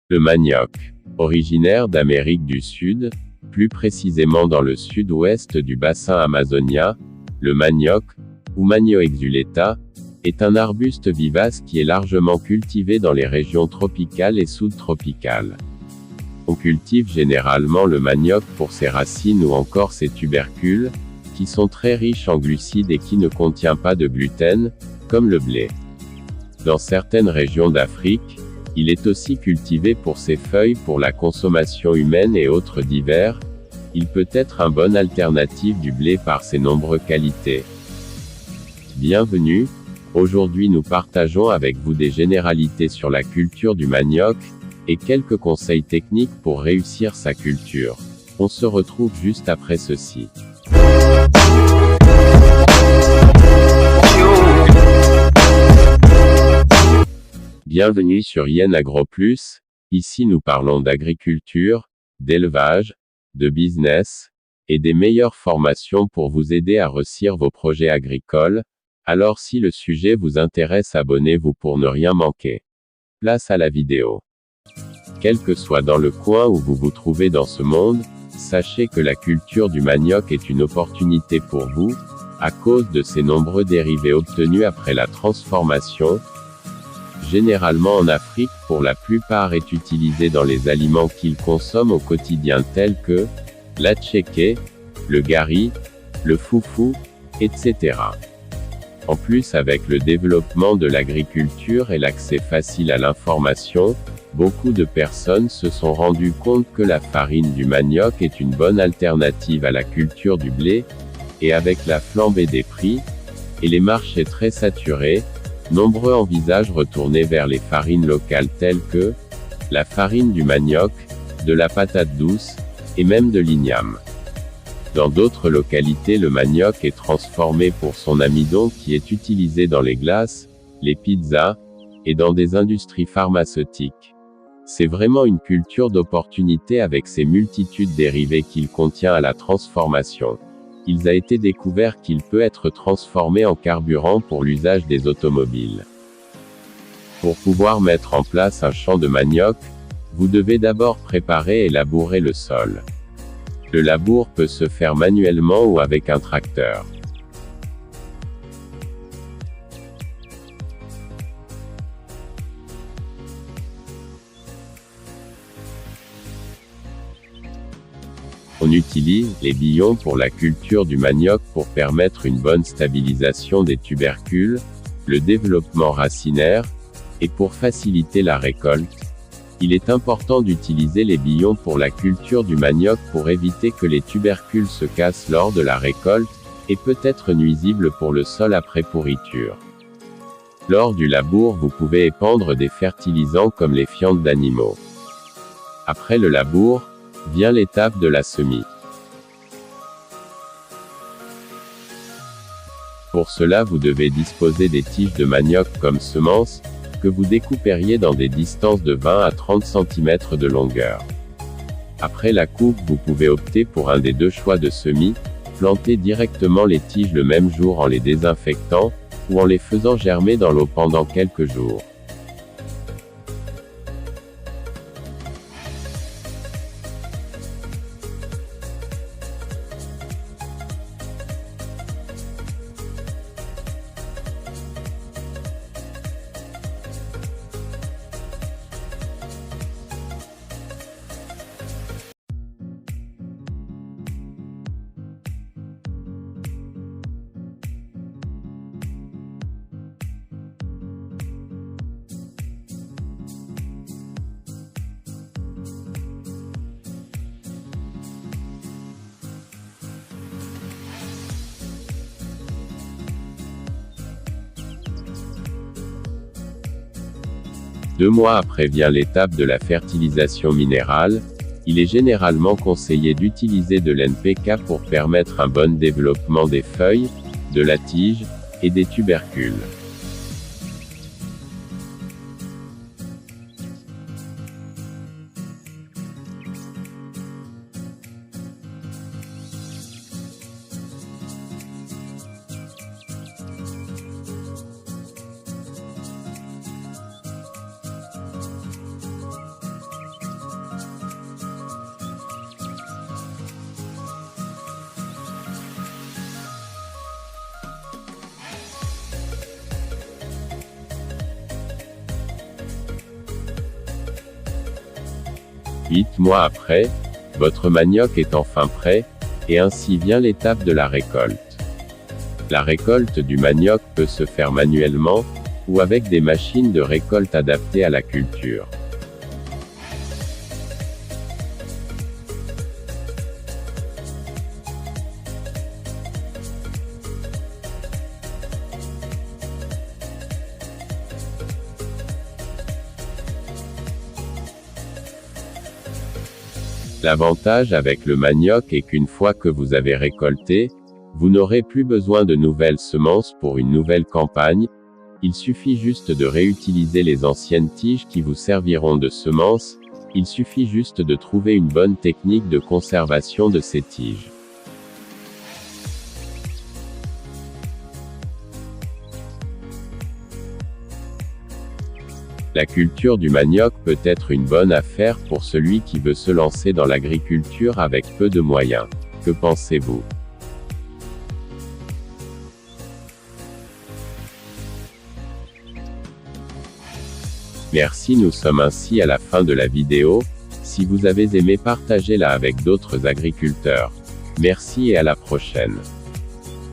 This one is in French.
Le manioc. Originaire d'Amérique du Sud, plus précisément dans le sud-ouest du bassin amazonien, le manioc, ou Manio exulata, est un arbuste vivace qui est largement cultivé dans les régions tropicales et subtropicales. On cultive généralement le manioc pour ses racines ou encore ses tubercules, qui sont très riches en glucides et qui ne contient pas de gluten, comme le blé. Dans certaines régions d'Afrique, il est aussi cultivé pour ses feuilles pour la consommation humaine et autres divers. Il peut être une bonne alternative du blé par ses nombreuses qualités. Bienvenue, aujourd'hui nous partageons avec vous des généralités sur la culture du manioc, et quelques conseils techniques pour réussir sa culture. On se retrouve juste après ceci. Bienvenue sur Yen Agro Plus, ici nous parlons d'agriculture, d'élevage, de business, et des meilleures formations pour vous aider à réussir vos projets agricoles. Alors si le sujet vous intéresse, abonnez-vous pour ne rien manquer. Place à la vidéo. Quel que soit dans le coin où vous vous trouvez dans ce monde, sachez que la culture du manioc est une opportunité pour vous, à cause de ses nombreux dérivés obtenus après la transformation. Généralement en Afrique, pour la plupart est utilisé dans les aliments qu'ils consomment au quotidien tels que l'atchéké, le gari, le foufou, etc. En plus, avec le développement de l'agriculture et l'accès facile à l'information, beaucoup de personnes se sont rendues compte que la farine du manioc est une bonne alternative à la culture du blé, et avec la flambée des prix, et les marchés très saturés, nombreux envisagent retourner vers les farines locales telles que la farine du manioc, de la patate douce, et même de l'igname. Dans d'autres localités, le manioc est transformé pour son amidon qui est utilisé dans les glaces, les pizzas, et dans des industries pharmaceutiques. C'est vraiment une culture d'opportunité avec ses multitudes dérivés qu'il contient à la transformation. Il a été découvert qu'il peut être transformé en carburant pour l'usage des automobiles. Pour pouvoir mettre en place un champ de manioc, vous devez d'abord préparer et labourer le sol. Le labour peut se faire manuellement ou avec un tracteur. On utilise les billons pour la culture du manioc pour permettre une bonne stabilisation des tubercules, le développement racinaire, et pour faciliter la récolte. Il est important d'utiliser les billons pour la culture du manioc pour éviter que les tubercules se cassent lors de la récolte, et peut être nuisible pour le sol après pourriture. Lors du labour, vous pouvez épandre des fertilisants comme les fientes d'animaux. Après le labour, vient l'étape de la semis. Pour cela, vous devez disposer des tiges de manioc comme semences, que vous découperiez dans des distances de 20 à 30 cm de longueur. Après la coupe, vous pouvez opter pour un des deux choix de semis, planter directement les tiges le même jour en les désinfectant, ou en les faisant germer dans l'eau pendant quelques jours. Deux mois après vient l'étape de la fertilisation minérale. Il est généralement conseillé d'utiliser de l'NPK pour permettre un bon développement des feuilles, de la tige, et des tubercules. 8 mois après, votre manioc est enfin prêt, et ainsi vient l'étape de la récolte. La récolte du manioc peut se faire manuellement, ou avec des machines de récolte adaptées à la culture. L'avantage avec le manioc est qu'une fois que vous avez récolté, vous n'aurez plus besoin de nouvelles semences pour une nouvelle campagne, il suffit juste de réutiliser les anciennes tiges qui vous serviront de semences, il suffit juste de trouver une bonne technique de conservation de ces tiges. La culture du manioc peut être une bonne affaire pour celui qui veut se lancer dans l'agriculture avec peu de moyens. Que pensez-vous ? Merci, nous sommes ainsi à la fin de la vidéo. Si vous avez aimé, partagez-la avec d'autres agriculteurs. Merci et à la prochaine.